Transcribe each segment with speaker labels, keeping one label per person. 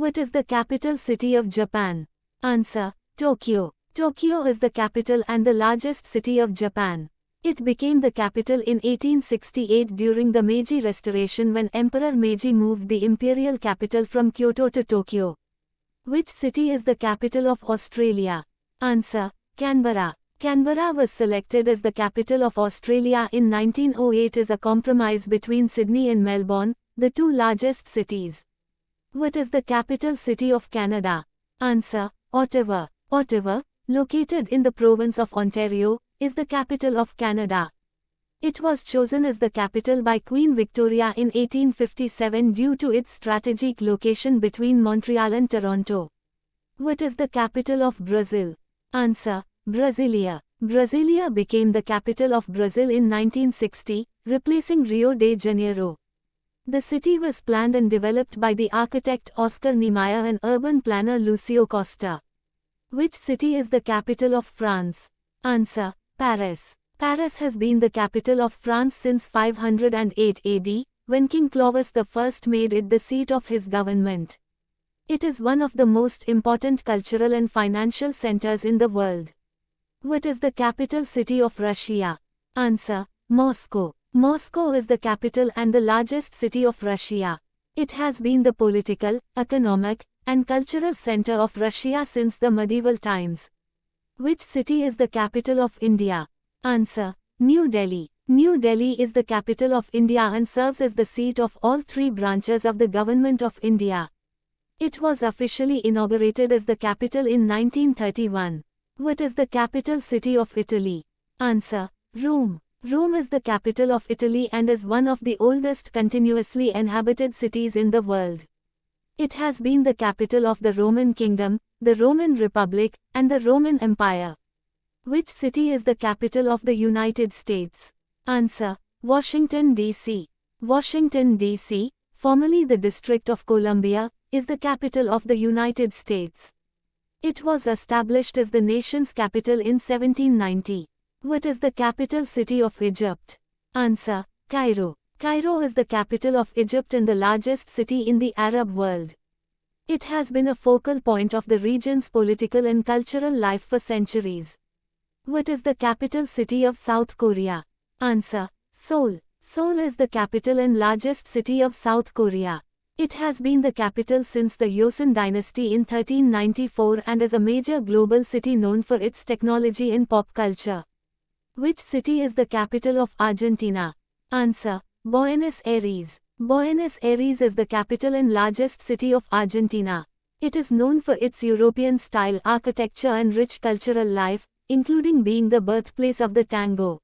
Speaker 1: What is the capital city of Japan? Answer: Tokyo. Tokyo is the capital and the largest city of Japan. It became the capital in 1868 during the Meiji Restoration when Emperor Meiji moved the imperial capital from Kyoto to Tokyo. Which city is the capital of Australia? Answer: Canberra. Canberra was selected as the capital of Australia in 1908 as a compromise between Sydney and Melbourne, the two largest cities. What is the capital city of Canada? Answer: Ottawa. Ottawa, located in the province of Ontario, is the capital of Canada. It was chosen as the capital by Queen Victoria in 1857 due to its strategic location between Montreal and Toronto. What is the capital of Brazil? Answer: Brasilia. Brasilia became the capital of Brazil in 1960, replacing Rio de Janeiro. The city was planned and developed by the architect Oscar Niemeyer and urban planner Lucio Costa. Which city is the capital of France? Answer: Paris. Paris has been the capital of France since 508 AD, when King Clovis I made it the seat of his government. It is one of the most important cultural and financial centers in the world. What is the capital city of Russia? Answer: Moscow. Moscow is the capital and the largest city of Russia. It has been the political, economic, and cultural center of Russia since the medieval times. Which city is the capital of India? Answer: New Delhi. New Delhi is the capital of India and serves as the seat of all three branches of the Government of India. It was officially inaugurated as the capital in 1931. What is the capital city of Italy? Answer: Rome. Rome is the capital of Italy and is one of the oldest continuously inhabited cities in the world. It has been the capital of the Roman Kingdom, the Roman Republic, and the Roman Empire. Which city is the capital of the United States? Answer: Washington, D.C. Washington, D.C., formerly the District of Columbia, is the capital of the United States. It was established as the nation's capital in 1790. What is the capital city of Egypt? Answer: Cairo. Cairo is the capital of Egypt and the largest city in the Arab world. It has been a focal point of the region's political and cultural life for centuries. What is the capital city of South Korea? Answer: Seoul. Seoul is the capital and largest city of South Korea. It has been the capital since the Joseon dynasty in 1394 and is a major global city known for its technology and pop culture. Which city is the capital of Argentina? Answer: Buenos Aires. Buenos Aires is the capital and largest city of Argentina. It is known for its European-style architecture and rich cultural life, including being the birthplace of the tango.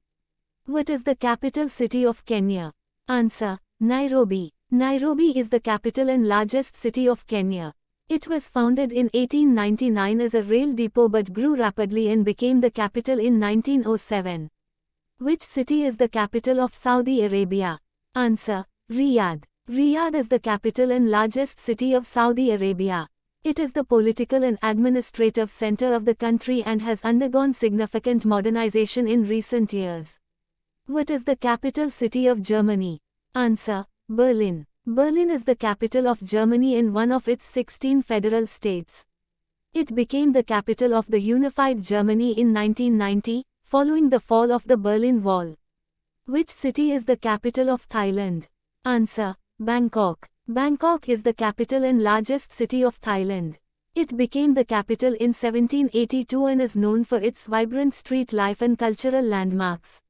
Speaker 1: What is the capital city of Kenya? Answer: Nairobi. Nairobi is the capital and largest city of Kenya. It was founded in 1899 as a rail depot but grew rapidly and became the capital in 1907. Which city is the capital of Saudi Arabia? Answer: Riyadh. Riyadh is the capital and largest city of Saudi Arabia. It is the political and administrative center of the country and has undergone significant modernization in recent years. What is the capital city of Germany? Answer: Berlin. Berlin is the capital of Germany and one of its 16 federal states. It became the capital of the unified Germany in 1990, following the fall of the Berlin Wall. Which city is the capital of Thailand? Answer: Bangkok. Bangkok is the capital and largest city of Thailand. It became the capital in 1782 and is known for its vibrant street life and cultural landmarks.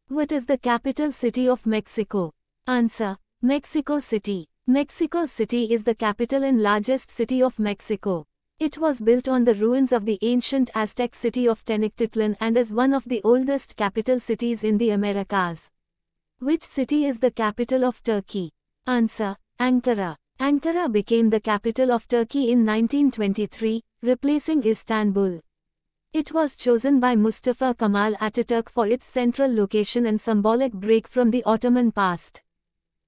Speaker 1: What is the capital city of Mexico? Answer: Mexico City. Mexico City is the capital and largest city of Mexico. It was built on the ruins of the ancient Aztec city of Tenochtitlan and is one of the oldest capital cities in the Americas. Which city is the capital of Turkey? Answer: Ankara. Ankara became the capital of Turkey in 1923, replacing Istanbul. It was chosen by Mustafa Kemal Ataturk for its central location and symbolic break from the Ottoman past.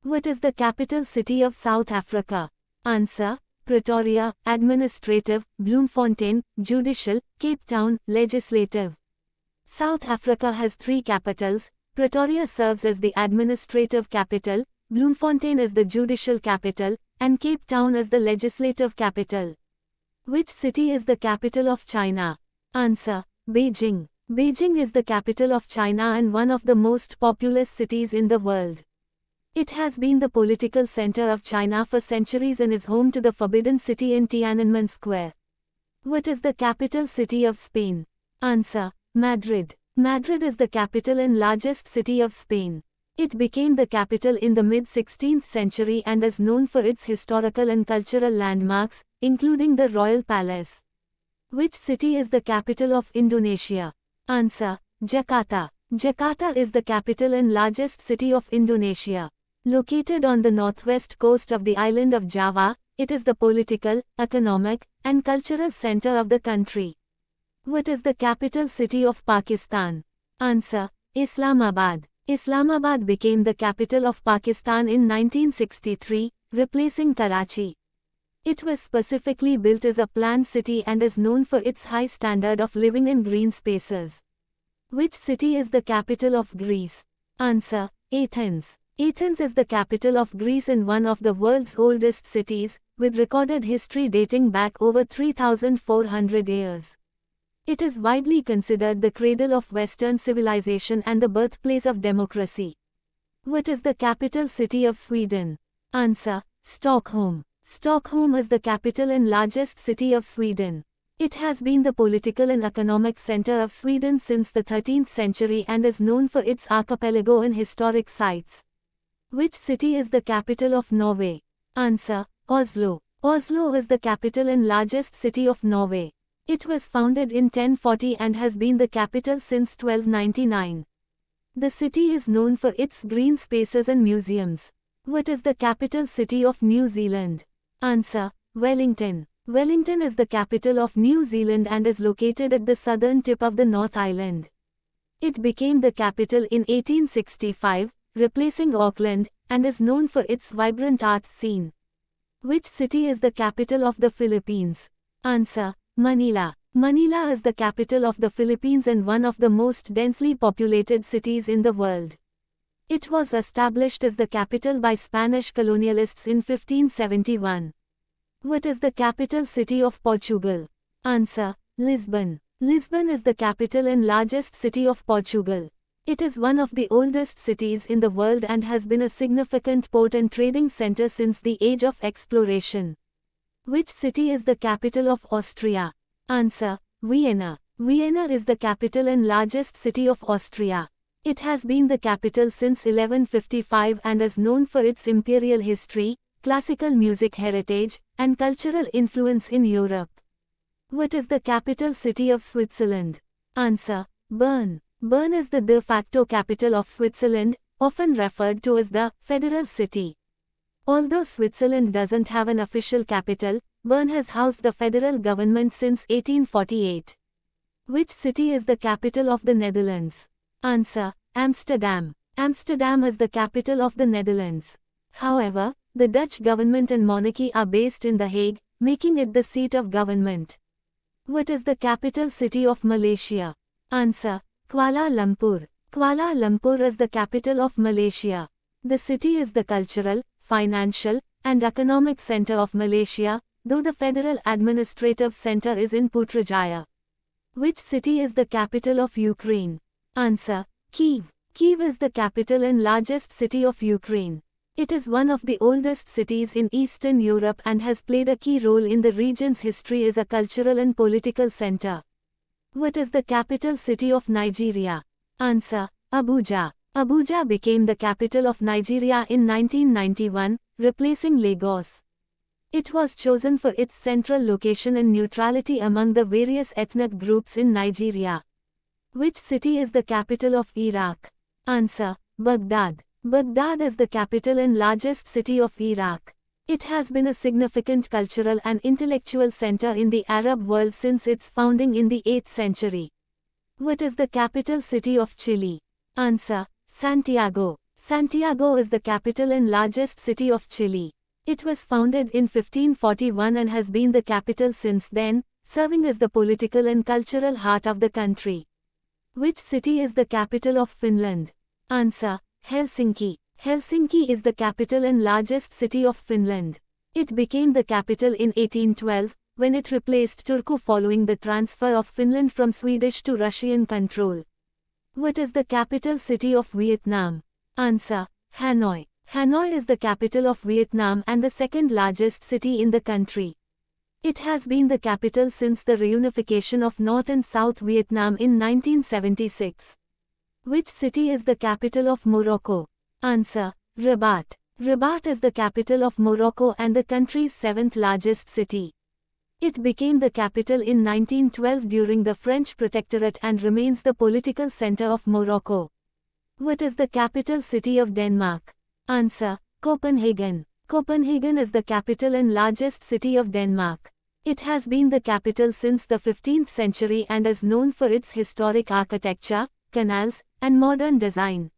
Speaker 1: What is the capital city of South Africa? Answer: Pretoria, administrative, Bloemfontein, judicial, Cape Town, legislative. South Africa has three capitals. Pretoria serves as the administrative capital, Bloemfontein is the judicial capital, and Cape Town is the legislative capital. Which city is the capital of China? Answer: Beijing. Beijing is the capital of China and one of the most populous cities in the world. It has been the political center of China for centuries and is home to the Forbidden City in Tiananmen Square. What is the capital city of Spain? Answer: Madrid. Madrid is the capital and largest city of Spain. It became the capital in the mid-16th century and is known for its historical and cultural landmarks, including the Royal Palace. Which city is the capital of Indonesia? Answer: Jakarta. Jakarta is the capital and largest city of Indonesia. Located on the northwest coast of the island of Java, it is the political, economic, and cultural center of the country. What is the capital city of Pakistan? Answer: Islamabad. Islamabad became the capital of Pakistan in 1963, replacing Karachi. It was specifically built as a planned city and is known for its high standard of living in green spaces. Which city is the capital of Greece? Answer: Athens. Athens is the capital of Greece and one of the world's oldest cities, with recorded history dating back over 3,400 years. It is widely considered the cradle of Western civilization and the birthplace of democracy. What is the capital city of Sweden? Answer: Stockholm. Stockholm is the capital and largest city of Sweden. It has been the political and economic center of Sweden since the 13th century and is known for its archipelago and historic sites. Which city is the capital of Norway? Answer: Oslo. Oslo is the capital and largest city of Norway. It was founded in 1040 and has been the capital since 1299. The city is known for its green spaces and museums. What is the capital city of New Zealand? Answer: Wellington. Wellington is the capital of New Zealand and is located at the southern tip of the North Island. It became the capital in 1865, replacing Auckland, and is known for its vibrant arts scene. Which city is the capital of the Philippines? Answer: Manila. Manila is the capital of the Philippines and one of the most densely populated cities in the world. It was established as the capital by Spanish colonialists in 1571. What is the capital city of Portugal? Answer: Lisbon. Lisbon is the capital and largest city of Portugal. It is one of the oldest cities in the world and has been a significant port and trading center since the age of exploration. Which city is the capital of Austria? Answer: Vienna. Vienna is the capital and largest city of Austria. It has been the capital since 1155 and is known for its imperial history, classical music heritage, and cultural influence in Europe. What is the capital city of Switzerland? Answer: Bern. Bern is the de facto capital of Switzerland, often referred to as the federal city. Although Switzerland doesn't have an official capital, Bern has housed the federal government since 1848. Which city is the capital of the Netherlands? Answer: Amsterdam. Amsterdam is the capital of the Netherlands. However, the Dutch government and monarchy are based in The Hague, making it the seat of government. What is the capital city of Malaysia? Answer: Kuala Lumpur. Kuala Lumpur is the capital of Malaysia. The city is the cultural, financial, and economic center of Malaysia, though the federal administrative center is in Putrajaya. Which city is the capital of Ukraine? Answer: Kyiv. Kyiv is the capital and largest city of Ukraine. It is one of the oldest cities in Eastern Europe and has played a key role in the region's history as a cultural and political center. What is the capital city of Nigeria? Answer: Abuja. Abuja became the capital of Nigeria in 1991, replacing Lagos. It was chosen for its central location and neutrality among the various ethnic groups in Nigeria. Which city is the capital of Iraq? Answer: Baghdad. Baghdad is the capital and largest city of Iraq. It has been a significant cultural and intellectual center in the Arab world since its founding in the 8th century. What is the capital city of Chile? Answer: Santiago. Santiago is the capital and largest city of Chile. It was founded in 1541 and has been the capital since then, serving as the political and cultural heart of the country. Which city is the capital of Finland? Answer: Helsinki. Helsinki is the capital and largest city of Finland. It became the capital in 1812, when it replaced Turku following the transfer of Finland from Swedish to Russian control. What is the capital city of Vietnam? Answer: Hanoi. Hanoi is the capital of Vietnam and the second largest city in the country. It has been the capital since the reunification of North and South Vietnam in 1976. Which city is the capital of Morocco? Answer: Rabat. Rabat is the capital of Morocco and the country's seventh largest city. It became the capital in 1912 during the French Protectorate and remains the political center of Morocco. What is the capital city of Denmark? Answer: Copenhagen. Copenhagen is the capital and largest city of Denmark. It has been the capital since the 15th century and is known for its historic architecture, canals, and modern design.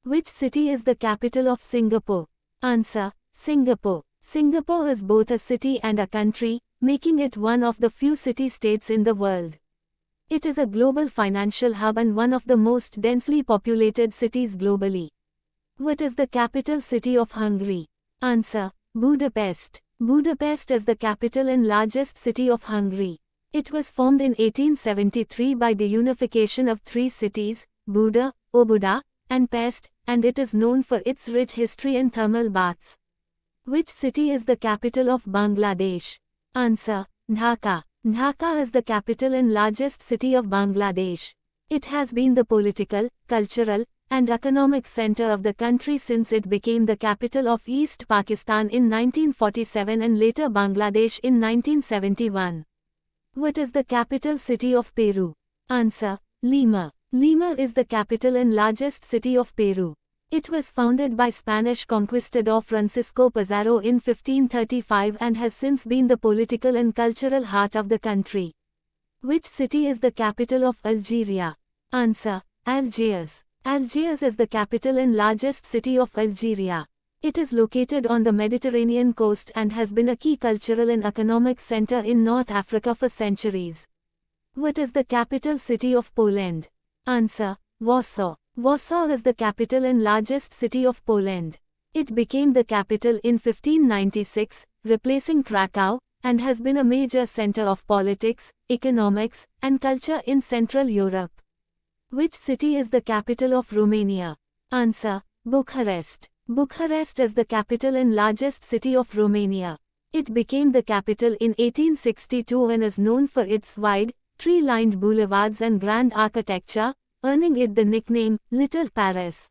Speaker 1: Which city is the capital of Singapore? Answer: Singapore. Singapore is both a city and a country, making it one of the few city-states in the world. It is a global financial hub and one of the most densely populated cities globally. What is the capital city of Hungary? Answer: Budapest. Budapest is the capital and largest city of Hungary. It was formed in 1873 by the unification of three cities, Buda, Óbuda, and Pest, and it is known for its rich history and thermal baths. Which city is the capital of Bangladesh? Answer: Dhaka. Dhaka is the capital and largest city of Bangladesh. It has been the political, cultural, and economic center of the country since it became the capital of East Pakistan in 1947 and later Bangladesh in 1971. What is the capital city of Peru? Answer: Lima. Lima is the capital and largest city of Peru. It was founded by Spanish conquistador Francisco Pizarro in 1535 and has since been the political and cultural heart of the country. Which city is the capital of Algeria? Answer: Algiers. Algiers is the capital and largest city of Algeria. It is located on the Mediterranean coast and has been a key cultural and economic center in North Africa for centuries. What is the capital city of Poland? Answer: Warsaw. Warsaw is the capital and largest city of Poland. It became the capital in 1596, replacing Krakow, and has been a major center of politics, economics, and culture in Central Europe. Which city is the capital of Romania? Answer: Bucharest. Bucharest is the capital and largest city of Romania. It became the capital in 1862 and is known for its wide, tree-lined boulevards and grand architecture, earning it the nickname, Little Paris.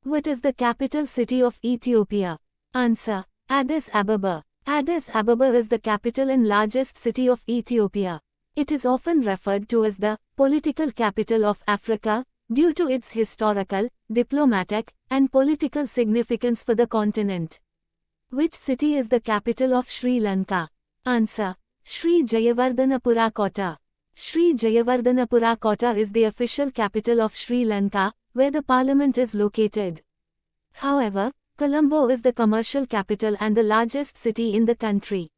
Speaker 1: What is the capital city of Ethiopia? Answer: Addis Ababa. Addis Ababa is the capital and largest city of Ethiopia. It is often referred to as the political capital of Africa, due to its historical, diplomatic, and political significance for the continent. Which city is the capital of Sri Lanka? Answer: Sri Jayawardhanapura Kota. Sri Jayawardhanapura Kota is the official capital of Sri Lanka, where the parliament is located. However, Colombo is the commercial capital and the largest city in the country.